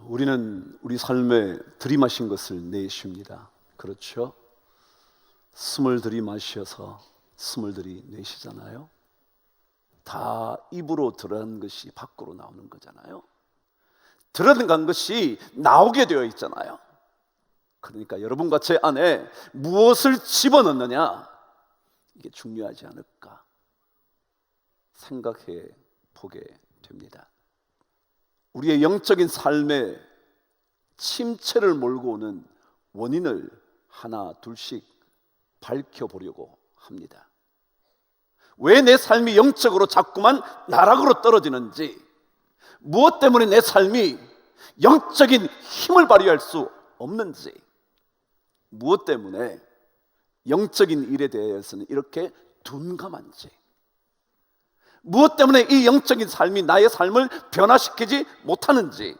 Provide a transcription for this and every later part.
우리는 우리 삶에 들이마신 것을 내쉽니다. 그렇죠? 숨을 들이마셔서 숨을 들이내시잖아요. 다 입으로 들어간 것이 밖으로 나오는 거잖아요. 들어간 것이 나오게 되어 있잖아요. 그러니까 여러분과 제 안에 무엇을 집어넣느냐, 이게 중요하지 않을까 생각해 보게 됩니다. 우리의 영적인 삶에 침체를 몰고 오는 원인을 하나 둘씩 밝혀보려고 합니다. 왜 내 삶이 영적으로 자꾸만 나락으로 떨어지는지, 무엇 때문에 내 삶이 영적인 힘을 발휘할 수 없는지, 무엇 때문에 영적인 일에 대해서는 이렇게 둔감한지, 무엇 때문에 이 영적인 삶이 나의 삶을 변화시키지 못하는지,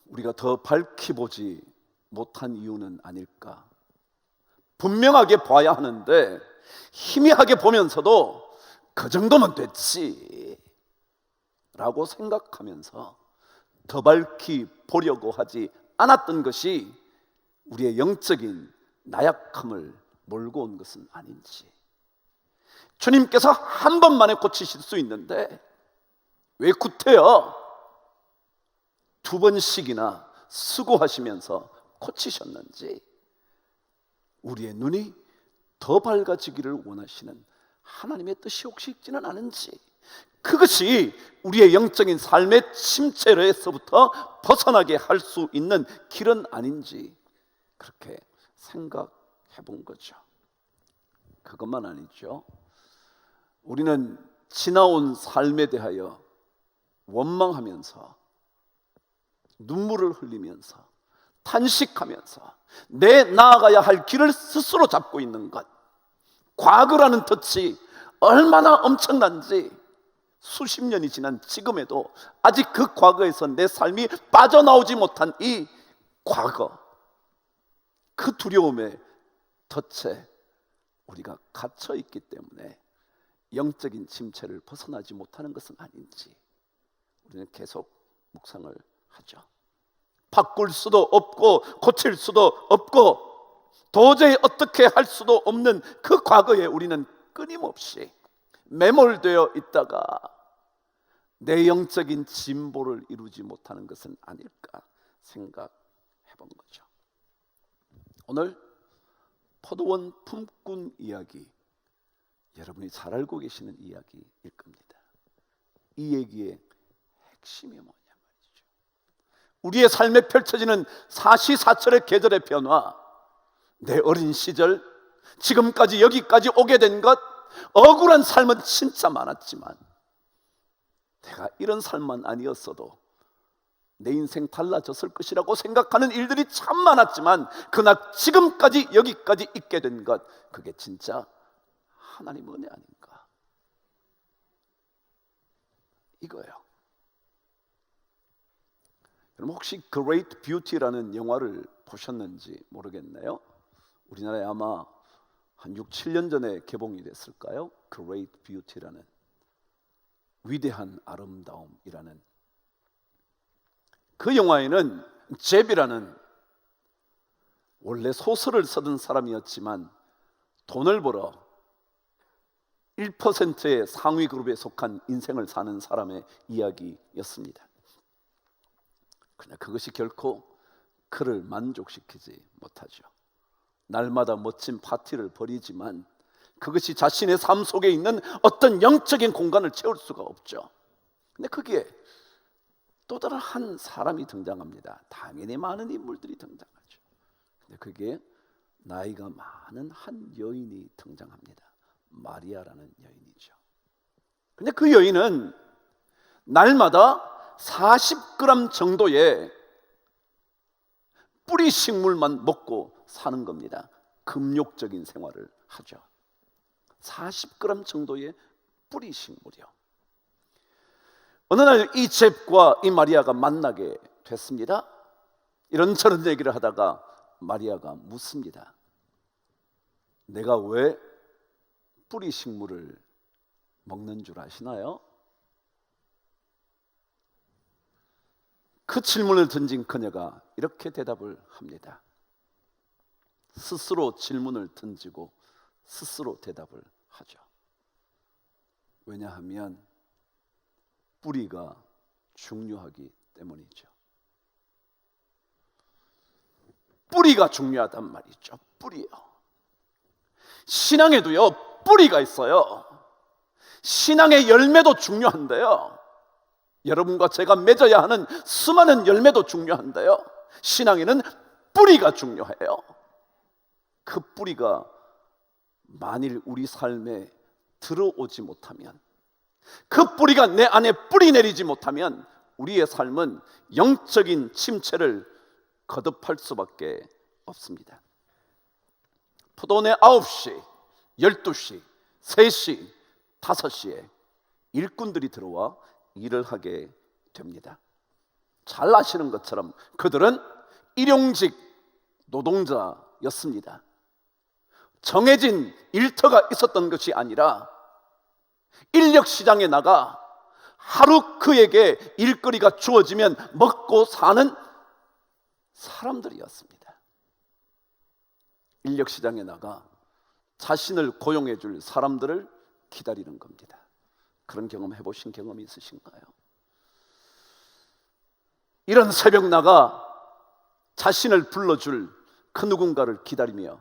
우리가 더 밝히 보지 못한 이유는 아닐까. 분명하게 봐야 하는데 희미하게 보면서도 그 정도면 됐지 라고 생각하면서 더 밝히 보려고 하지 않았던 것이 우리의 영적인 나약함을 몰고 온 것은 아닌지. 주님께서 한 번만에 고치실 수 있는데 왜 구태여 두 번씩이나 수고하시면서 고치셨는지, 우리의 눈이 더 밝아지기를 원하시는 하나님의 뜻이 혹시 있지는 않은지, 그것이 우리의 영적인 삶의 침체에서부터 벗어나게 할 수 있는 길은 아닌지 그렇게 생각해 본 거죠. 그것만 아니죠. 우리는 지나온 삶에 대하여 원망하면서 눈물을 흘리면서 탄식하면서 내 나아가야 할 길을 스스로 잡고 있는 것, 과거라는 덫이 얼마나 엄청난지 수십 년이 지난 지금에도 아직 그 과거에서 내 삶이 빠져나오지 못한 이 과거, 그 두려움의 덫에 우리가 갇혀 있기 때문에 영적인 침체를 벗어나지 못하는 것은 아닌지 우리는 계속 묵상을 하죠. 바꿀 수도 없고 고칠 수도 없고 도저히 어떻게 할 수도 없는 그 과거에 우리는 끊임없이 매몰되어 있다가 내 영적인 진보를 이루지 못하는 것은 아닐까 생각해 본 거죠. 오늘 포도원 품꾼 이야기, 여러분이 잘 알고 계시는 이야기일 겁니다. 이 얘기의 핵심이 뭐냐 말이죠. 우리의 삶에 펼쳐지는 사시사철의 계절의 변화, 내 어린 시절 지금까지 여기까지 오게 된 것, 억울한 삶은 진짜 많았지만 내가 이런 삶만 아니었어도 내 인생 달라졌을 것이라고 생각하는 일들이 참 많았지만 그러나 지금까지 여기까지 있게 된 것, 그게 진짜 하나님 은혜 아닌가, 이거예요. 여러분 혹시 Great Beauty라는 영화를 보셨는지 모르겠네요. 우리나라에 아마 한 6, 7년 전에 개봉이 됐을까요? Great Beauty라는, 위대한 아름다움이라는. 그 영화에는 제비라는 원래 소설을 쓰던 사람이었지만 돈을 벌어 1%의 상위 그룹에 속한 인생을 사는 사람의 이야기였습니다. 그러나 그것이 결코 그를 만족시키지 못하죠. 날마다 멋진 파티를 벌이지만 그것이 자신의 삶 속에 있는 어떤 영적인 공간을 채울 수가 없죠. 근데 거기에 또 다른 한 사람이 등장합니다. 당연히 많은 인물들이 등장하죠. 근데 그게 나이가 많은 한 여인이 등장합니다. 마리아라는 여인이죠. 근데 그 여인은 날마다 40g 정도의 뿌리 식물만 먹고 사는 겁니다. 금욕적인 생활을 하죠. 40g 정도의 뿌리 식물이요. 어느 날 이 잽과 이 마리아가 만나게 됐습니다. 이런저런 얘기를 하다가 마리아가 묻습니다. 내가 왜 뿌리 식물을 먹는 줄 아시나요? 그 질문을 던진 그녀가 이렇게 대답을 합니다. 스스로 질문을 던지고 스스로 대답을 하죠. 왜냐하면 뿌리가 중요하기 때문이죠. 뿌리가 중요하단 말이죠. 뿌리요. 신앙에도요, 뿌리가 있어요. 신앙의 열매도 중요한데요, 여러분과 제가 맺어야 하는 수많은 열매도 중요한데요, 신앙에는 뿌리가 중요해요. 그 뿌리가 만일 우리 삶에 들어오지 못하면, 그 뿌리가 내 안에 뿌리 내리지 못하면 우리의 삶은 영적인 침체를 거듭할 수밖에 없습니다. 포도원에 9시, 12시, 3시, 5시에 일꾼들이 들어와 일을 하게 됩니다. 잘 아시는 것처럼 그들은 일용직 노동자였습니다. 정해진 일터가 있었던 것이 아니라 인력시장에 나가 하루 그에게 일거리가 주어지면 먹고 사는 사람들이었습니다. 인력시장에 나가 자신을 고용해 줄 사람들을 기다리는 겁니다. 그런 경험 해보신 경험이 있으신가요? 이런 새벽 나가 자신을 불러줄 그 누군가를 기다리며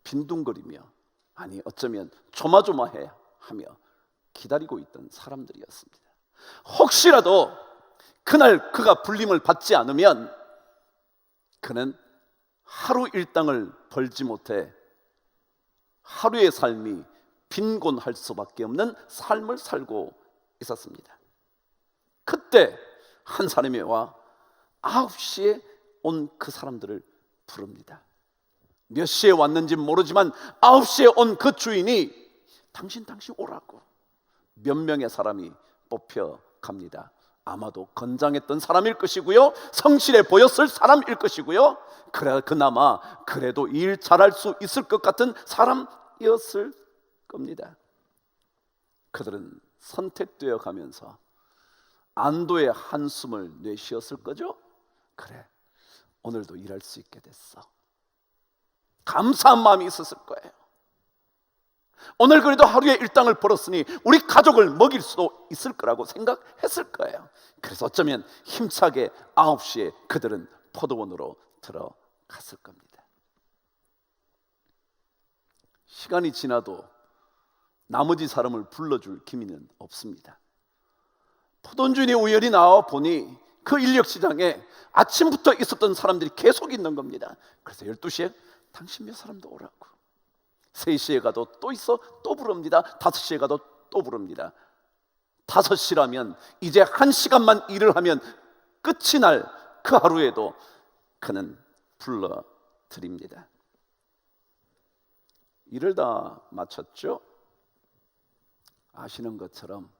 빈둥거리며, 아니 어쩌면 조마조마해 하며 기다리고 있던 사람들이었습니다. 혹시라도 그날 그가 불림을 받지 않으면 그는 하루 일당을 벌지 못해 하루의 삶이 빈곤할 수밖에 없는 삶을 살고 있었습니다. 그때 한 사람이 와 9시에 온 그 사람들을 부릅니다. 몇 시에 왔는지 모르지만 9시에 온 그 주인이 당신 오라고 몇 명의 사람이 뽑혀갑니다. 아마도 건장했던 사람일 것이고요, 성실해 보였을 사람일 것이고요, 그나마 그래도 일 잘할 수 있을 것 같은 사람이었을 겁니다. 그들은 선택되어 가면서 안도의 한숨을 내쉬었을 거죠. 그래, 오늘도 일할 수 있게 됐어. 감사한 마음이 있었을 거예요. 오늘 그래도 하루에 일당을 벌었으니 우리 가족을 먹일 수도 있을 거라고 생각했을 거예요. 그래서 어쩌면 힘차게 9시에 그들은 포도원으로 들어갔을 겁니다. 시간이 지나도 나머지 사람을 불러줄 기미는 없습니다. 포도원 주인이 우연히 나와 보니 그 인력시장에 아침부터 있었던 사람들이 계속 있는 겁니다. 그래서 12시에 당신 몇 사람도 오라고, 3시에 가도 또 있어, 또 부릅니다. 5시에 가도 또 부릅니다. 5시라면 이제 1시간만 일을 하면 끝이 날 그 하루에도 그는 불러드립니다. 일을 다 마쳤죠. 아시는 것처럼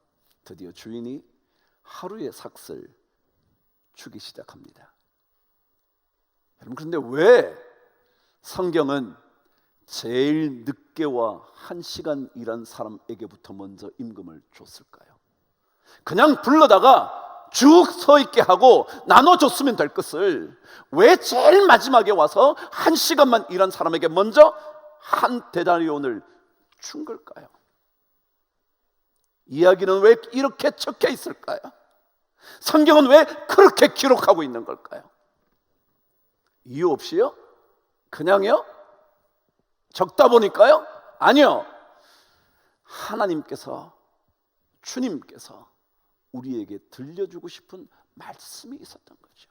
드디어 주인이 하루의 삭을 주기 시작합니다. 여러분, 그런데 왜 성경은 제일 늦게 와 1시간 일한 사람에게부터 먼저 임금을 줬을까요? 그냥 불러다가 쭉 서 있게 하고 나눠줬으면 될 것을 왜 제일 마지막에 와서 1시간만 일한 사람에게 먼저 한 데나리온을 준 걸까요? 이야기는 왜 이렇게 적혀 있을까요? 성경은 왜 그렇게 기록하고 있는 걸까요? 이유 없이요? 그냥요? 적다 보니까요? 아니요. 하나님께서, 주님께서 우리에게 들려주고 싶은 말씀이 있었던 거죠.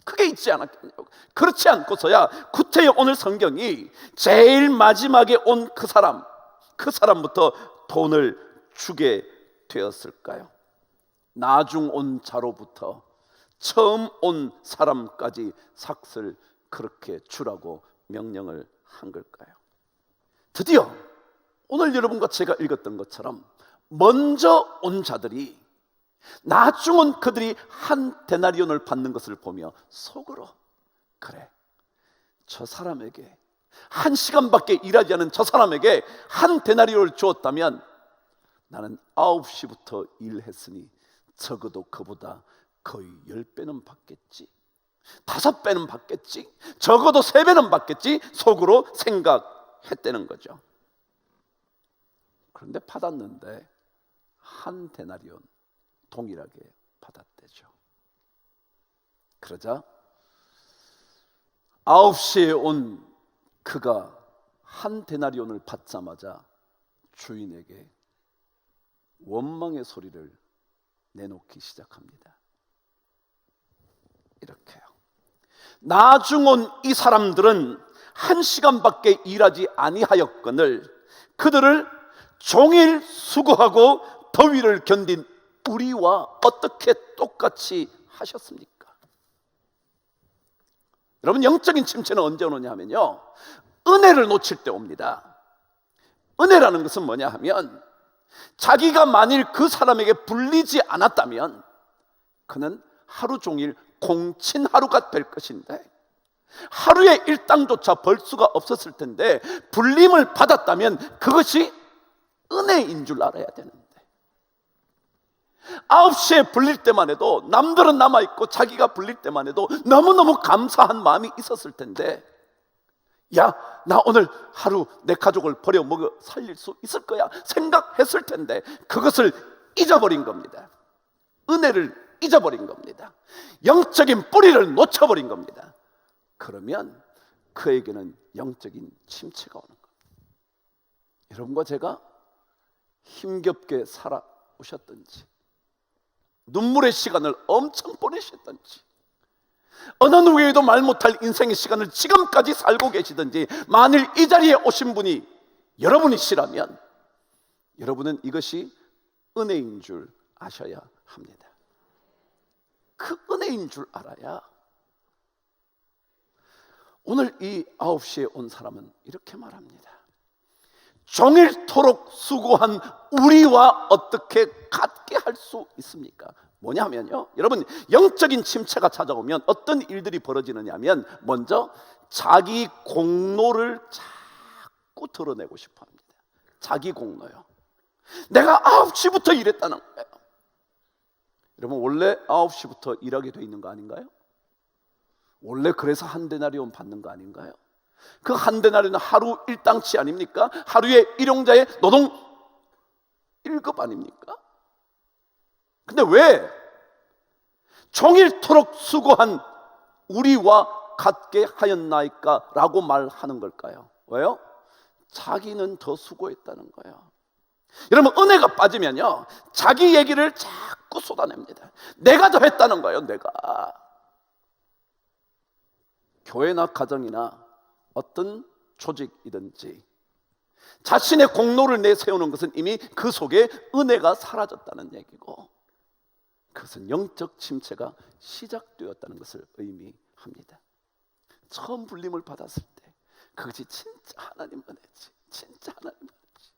그게 있지 않았겠냐고. 그렇지 않고서야 구태여 오늘 성경이 제일 마지막에 온 그 사람부터 돈을 주게 되었을까요? 나중 온 자로부터 처음 온 사람까지 삭을 그렇게 주라고 명령을 한 걸까요? 드디어 오늘 여러분과 제가 읽었던 것처럼 먼저 온 자들이 나중 온 그들이 한 데나리온을 받는 것을 보며 속으로, 그래, 저 사람에게 1시간밖에 일하지 않은 저 사람에게 한 데나리온을 주었다면 나는 9시부터 일했으니 적어도 그보다 거의 10배는 받겠지, 5배는 받겠지, 적어도 3배는 받겠지 속으로 생각했다는 거죠. 그런데 받았는데 한 데나리온 동일하게 받았대죠. 그러자 9시에 온 그가 한 데나리온을 받자마자 주인에게 원망의 소리를 내놓기 시작합니다. 이렇게요. 나중 온 이 사람들은 1시간밖에 일하지 아니하였거늘 그들을 종일 수고하고 더위를 견딘 우리와 어떻게 똑같이 하셨습니까? 여러분, 영적인 침체는 언제 오느냐 하면요, 은혜를 놓칠 때 옵니다. 은혜라는 것은 뭐냐 하면 자기가 만일 그 사람에게 불리지 않았다면 그는 하루 종일 공친 하루가 될 것인데, 하루의 일당조차 벌 수가 없었을 텐데 불림을 받았다면 그것이 은혜인 줄 알아야 되는데, 9시에 불릴 때만 해도 남들은 남아있고 자기가 불릴 때만 해도 너무너무 감사한 마음이 있었을 텐데, 야, 나 오늘 하루 내 가족을 버려 먹여 살릴 수 있을 거야 생각했을 텐데 그것을 잊어버린 겁니다. 은혜를 잊어버린 겁니다. 영적인 뿌리를 놓쳐버린 겁니다. 그러면 그에게는 영적인 침체가 오는 겁니다. 여러분과 제가 힘겹게 살아오셨던지, 눈물의 시간을 엄청 보내셨던지, 어느 누구에게도 말 못할 인생의 시간을 지금까지 살고 계시든지, 만일 이 자리에 오신 분이 여러분이시라면 여러분은 이것이 은혜인 줄 아셔야 합니다. 그 은혜인 줄 알아야. 오늘 이 9시에 온 사람은 이렇게 말합니다. 종일토록 수고한 우리와 어떻게 같게 할 수 있습니까? 뭐냐면요, 여러분, 영적인 침체가 찾아오면 어떤 일들이 벌어지느냐 하면 먼저 자기 공로를 자꾸 드러내고 싶어 합니다. 자기 공로요. 내가 9시부터 일했다는 거예요. 여러분, 원래 9시부터 일하게 돼 있는 거 아닌가요? 원래 그래서 한 데나리온 받는 거 아닌가요? 그 한 데나리온은 하루 일당치 아닙니까? 하루의 일용자의 노동 1급 아닙니까? 근데 왜 종일토록 수고한 우리와 같게 하였나이까? 라고 말하는 걸까요? 왜요? 자기는 더 수고했다는 거예요. 여러분, 은혜가 빠지면요, 자기 얘기를 자꾸 쏟아냅니다. 내가 더 했다는 거예요. 내가. 교회나 가정이나 어떤 조직이든지 자신의 공로를 내세우는 것은 이미 그 속에 은혜가 사라졌다는 얘기고, 그것은 영적 침체가 시작되었다는 것을 의미합니다. 처음 불림을 받았을 때 그것이 진짜 하나님 은혜지, 진짜 하나님 은혜지.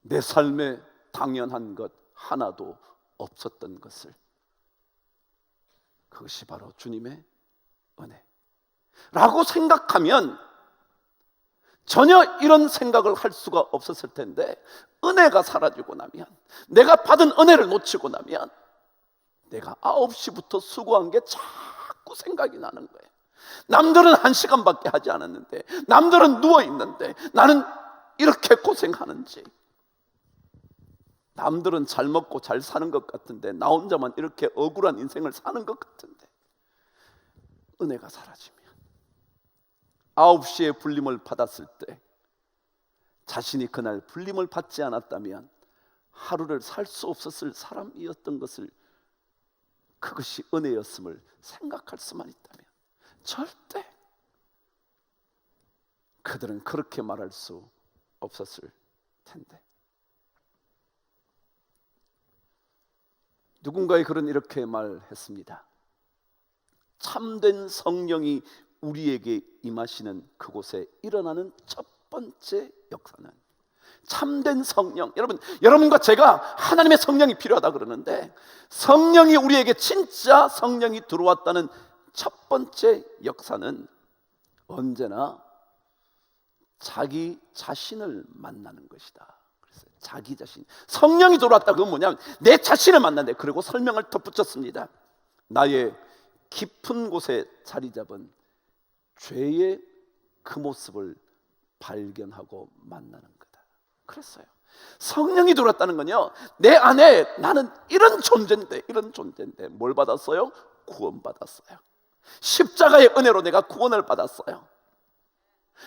내 삶에 당연한 것 하나도 없었던 것을, 그것이 바로 주님의 은혜라고 생각하면 전혀 이런 생각을 할 수가 없었을 텐데, 은혜가 사라지고 나면, 내가 받은 은혜를 놓치고 나면 내가 9시부터 수고한 게 자꾸 생각이 나는 거예요. 남들은 1시간밖에 하지 않았는데, 남들은 누워있는데 나는 이렇게 고생하는지, 남들은 잘 먹고 잘 사는 것 같은데 나 혼자만 이렇게 억울한 인생을 사는 것 같은데, 은혜가 사라지면, 9시에 불림을 받았을 때 자신이 그날 불림을 받지 않았다면 하루를 살 수 없었을 사람이었던 것을, 그것이 은혜였음을 생각할 수만 있다면 절대 그들은 그렇게 말할 수 없었을 텐데. 누군가의 글은 이렇게 말했습니다. 참된 성령이 우리에게 임하시는 그곳에 일어나는 첫 번째 역사는, 참된 성령, 여러분과 제가 하나님의 성령이 필요하다 그러는데, 성령이 우리에게 진짜 성령이 들어왔다는 첫 번째 역사는 언제나 자기 자신을 만나는 것이다. 자기 자신. 성령이 들어왔다, 그건 뭐냐면 내 자신을 만난대. 그리고 설명을 덧붙였습니다. 나의 깊은 곳에 자리 잡은 죄의 그 모습을 발견하고 만나는 거다. 그랬어요. 성령이 들어왔다는 건요, 내 안에 나는 이런 존재인데 뭘 받았어요? 구원받았어요. 십자가의 은혜로 내가 구원을 받았어요.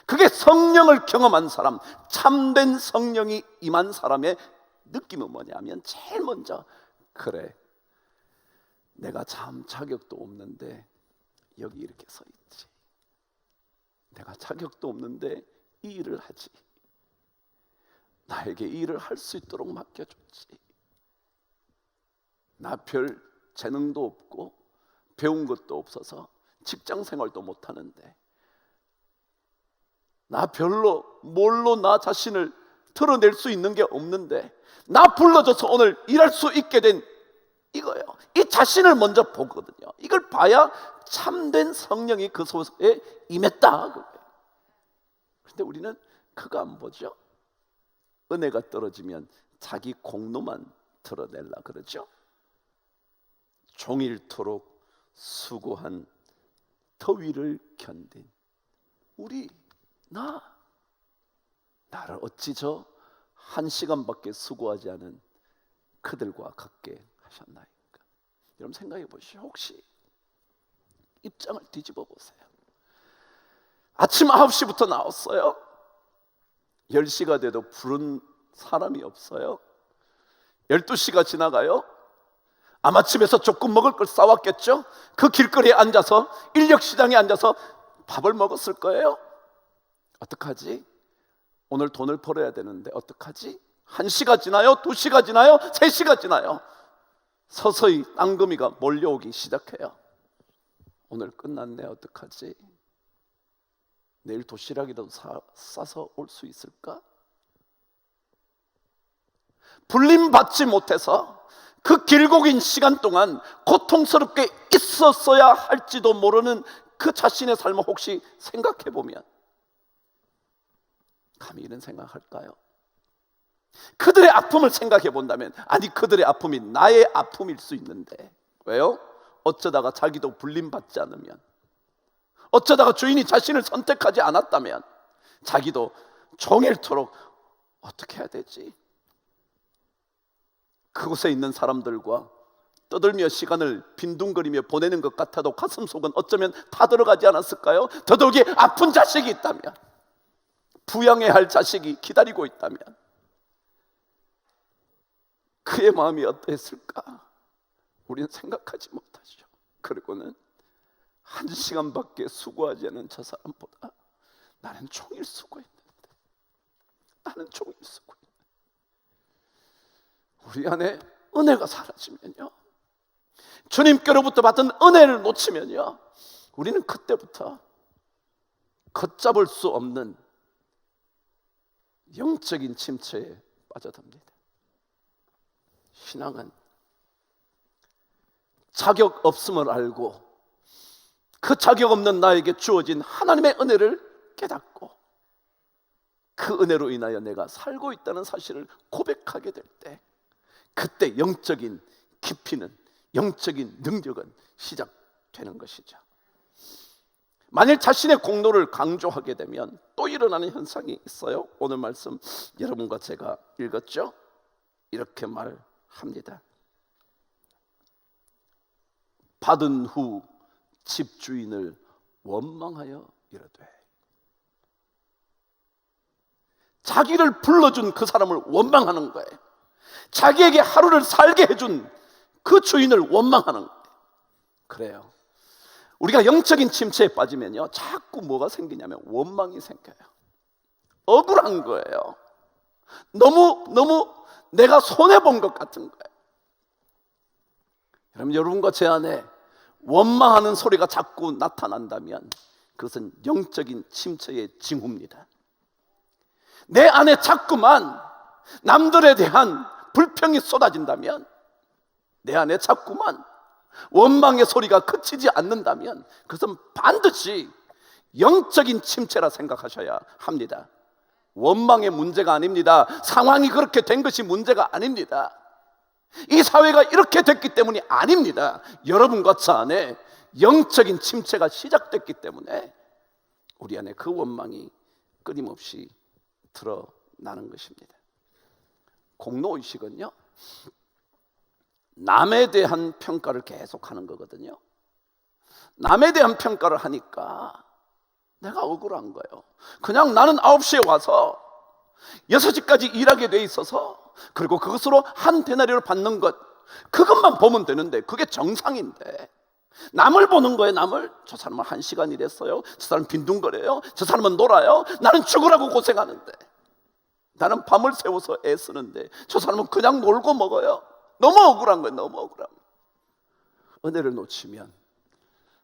그게 성령을 경험한 사람, 참된 성령이 임한 사람의 느낌은 뭐냐면 제일 먼저, 그래, 내가 참 자격도 없는데 여기 이렇게 서 있지. 내가 자격도 없는데 이 일을 하지. 나에게 이 일을 할 수 있도록 맡겨줬지. 나 별 재능도 없고 배운 것도 없어서 직장 생활도 못하는데, 나 뭘로 나 자신을 드러낼 수 있는 게 없는데 나 불러줘서 오늘 일할 수 있게 된 이거예요. 이 자신을 먼저 보거든요. 이걸 봐야 참된 성령이 그 속에 임했다. 그런데 우리는 그거 안 보죠. 은혜가 떨어지면 자기 공로만 드러내려 그러죠. 종일토록 수고한 더위를 견딘 우리, 나를 어찌 저 1시간밖에 수고하지 않은 그들과 같게 하셨나이까. 여러분 생각해 보시죠. 혹시 입장을 뒤집어 보세요. 아침 9시부터 나왔어요. 10시가 돼도 부른 사람이 없어요. 12시가 지나가요. 아마 집에서 조금 먹을 걸 싸왔겠죠. 그 길거리에 앉아서, 인력시장에 앉아서 밥을 먹었을 거예요. 어떡하지? 오늘 돈을 벌어야 되는데 어떡하지? 1시가 지나요? 2시가 지나요? 3시가 지나요. 서서히 땅거미가 몰려오기 시작해요. 오늘 끝났네, 어떡하지? 내일 도시락이라도 싸서 올 수 있을까? 불림받지 못해서 그 길고 긴 시간 동안 고통스럽게 있었어야 할지도 모르는 그 자신의 삶을 혹시 생각해 보면 감히 이런 생각할까요? 그들의 아픔을 생각해 본다면, 아니 그들의 아픔이 나의 아픔일 수 있는데, 왜요? 어쩌다가 자기도 불림받지 않으면, 어쩌다가 주인이 자신을 선택하지 않았다면 자기도 종일토록 어떻게 해야 되지? 그곳에 있는 사람들과 떠들며 시간을 빈둥거리며 보내는 것 같아도 가슴속은 어쩌면 타들어가지 않았을까요? 더더욱이 아픈 자식이 있다면, 부양해야 할 자식이 기다리고 있다면 그의 마음이 어떠했을까? 우리는 생각하지 못하죠. 그리고는 1시간밖에 수고하지 않은 저 사람보다 나는 종일 수고했는데, 우리 안에 은혜가 사라지면요, 주님께로부터 받은 은혜를 놓치면요, 우리는 그때부터 걷잡을 수 없는 영적인 침체에 빠져듭니다. 신앙은 자격 없음을 알고 그 자격 없는 나에게 주어진 하나님의 은혜를 깨닫고 그 은혜로 인하여 내가 살고 있다는 사실을 고백하게 될 때, 그때 영적인 깊이는, 영적인 능력은 시작되는 것이죠. 만일 자신의 공로를 강조하게 되면 또 일어나는 현상이 있어요. 오늘 말씀 여러분과 제가 읽었죠? 이렇게 말합니다. 받은 후 집주인을 원망하여 이르되, 자기를 불러준 그 사람을 원망하는 거예요. 자기에게 하루를 살게 해준 그 주인을 원망하는 거예요. 그래요. 우리가 영적인 침체에 빠지면요, 자꾸 뭐가 생기냐면 원망이 생겨요. 억울한 거예요. 너무 내가 손해본 것 같은 거예요. 여러분과 제 안에 원망하는 소리가 자꾸 나타난다면 그것은 영적인 침체의 징후입니다. 내 안에 자꾸만 남들에 대한 불평이 쏟아진다면, 내 안에 자꾸만 원망의 소리가 그치지 않는다면 그것은 반드시 영적인 침체라 생각하셔야 합니다. 원망의 문제가 아닙니다. 상황이 그렇게 된 것이 문제가 아닙니다. 이 사회가 이렇게 됐기 때문이 아닙니다. 여러분과 저 안에 영적인 침체가 시작됐기 때문에 우리 안에 그 원망이 끊임없이 드러나는 것입니다. 공로의식은요, 남에 대한 평가를 계속하는 거거든요. 남에 대한 평가를 하니까 내가 억울한 거예요. 그냥 나는 9시에 와서 6시까지 일하게 돼 있어서, 그리고 그것으로 한 데나리를 받는 것, 그것만 보면 되는데 그게 정상인데 남을 보는 거예요. 남을. 저 사람은 1시간 일했어요. 저 사람은 빈둥거려요. 저 사람은 놀아요. 나는 죽으라고 고생하는데, 나는 밤을 새워서 애쓰는데 저 사람은 그냥 놀고 먹어요. 너무 억울한 거예요. 너무 억울한 거예요. 은혜를 놓치면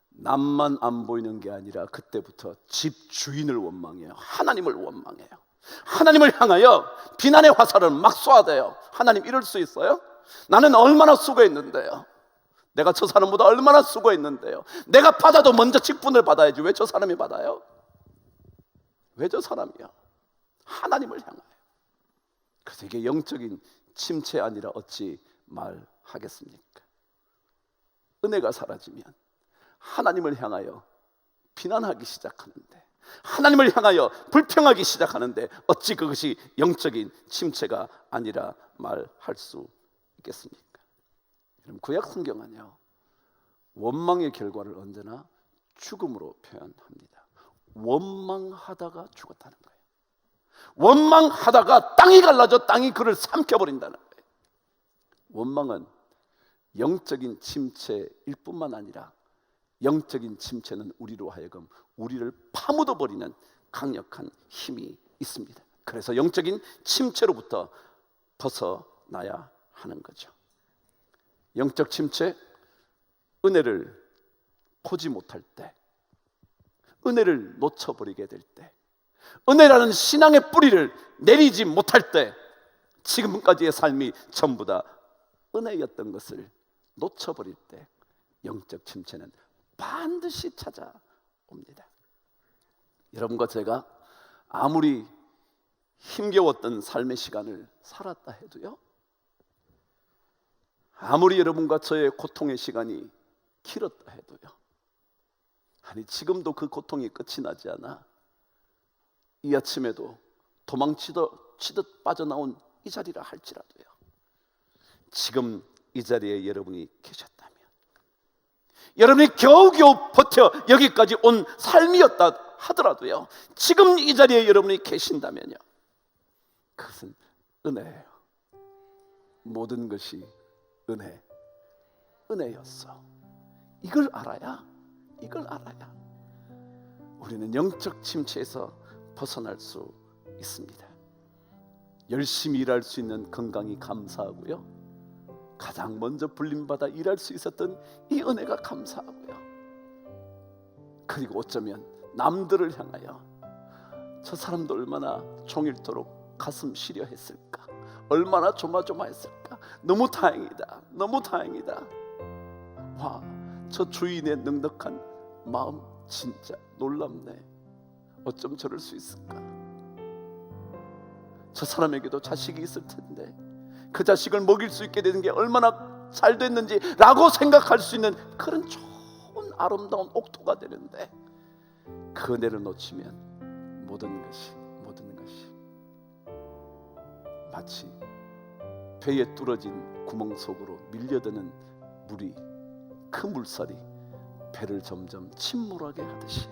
남만 안 보이는 게 아니라 그때부터 집 주인을 원망해요. 하나님을 원망해요. 하나님을 향하여 비난의 화살을 막 쏘아대요. 하나님, 이럴 수 있어요? 나는 얼마나 수고했는데요. 내가 저 사람보다 얼마나 수고했는데요. 내가 받아도 먼저 직분을 받아야지 왜 저 사람이 받아요? 왜 저 사람이요? 하나님을 향하여. 그래서 이게 영적인 침체 아니라 어찌 말하겠습니까? 은혜가 사라지면 하나님을 향하여 비난하기 시작하는데, 하나님을 향하여 불평하기 시작하는데 어찌 그것이 영적인 침체가 아니라 말할 수 있겠습니까? 여러분, 구약 성경은요, 원망의 결과를 언제나 죽음으로 표현합니다. 원망하다가 죽었다는 거예요. 원망하다가 땅이 갈라져 땅이 그를 삼켜버린다는 거예요. 원망은 영적인 침체일 뿐만 아니라 영적인 침체는 우리로 하여금 우리를 파묻어버리는 강력한 힘이 있습니다. 그래서 영적인 침체로부터 벗어나야 하는 거죠. 영적 침체, 은혜를 보지 못할 때, 은혜를 놓쳐버리게 될 때, 은혜라는 신앙의 뿌리를 내리지 못할 때, 지금까지의 삶이 전부 다 은혜였던 것을 놓쳐버릴 때 영적 침체는 반드시 찾아옵니다. 여러분과 제가 아무리 힘겨웠던 삶의 시간을 살았다 해도요, 아무리 여러분과 저의 고통의 시간이 길었다 해도요, 아니 지금도 그 고통이 끝이 나지 않아 이 아침에도 도망치듯 빠져나온 이 자리라 할지라도요, 지금 이 자리에 여러분이 계셨다면, 여러분이 겨우겨우 버텨 여기까지 온 삶이었다 하더라도요, 지금 이 자리에 여러분이 계신다면요, 그것은 은혜예요. 모든 것이 은혜였어. 이걸 알아야 우리는 영적 침체에서 벗어날 수 있습니다. 열심히 일할 수 있는 건강이 감사하고요, 가장 먼저 불림받아 일할 수 있었던 이 은혜가 감사하고요, 그리고 어쩌면 남들을 향하여 저 사람도 얼마나 종일토록 가슴 시려 했을까, 얼마나 조마조마했을까, 너무 다행이다, 너무 다행이다. 와, 저 주인의 넉넉한 마음 진짜 놀랍네. 어쩜 저럴 수 있을까? 저 사람에게도 자식이 있을 텐데 그 자식을 먹일 수 있게 되는 게 얼마나 잘 됐는지 라고 생각할 수 있는 그런 좋은 아름다운 옥토가 되는데, 그 은혜를 놓치면 모든 것이 마치 배에 뚫어진 구멍 속으로 밀려드는 물이, 그 물살이 배를 점점 침몰하게 하듯이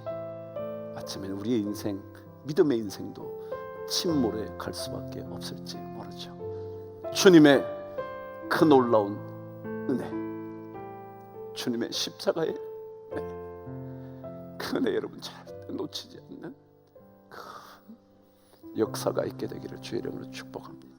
아침에 우리의 인생, 믿음의 인생도 침몰에 갈 수밖에 없을지 모르죠. 주님의 그 놀라운 은혜, 주님의 십자가의 은혜, 그 은혜 여러분 절대 놓치지 않는 큰 역사가 있게 되기를 주의 이름으로 축복합니다.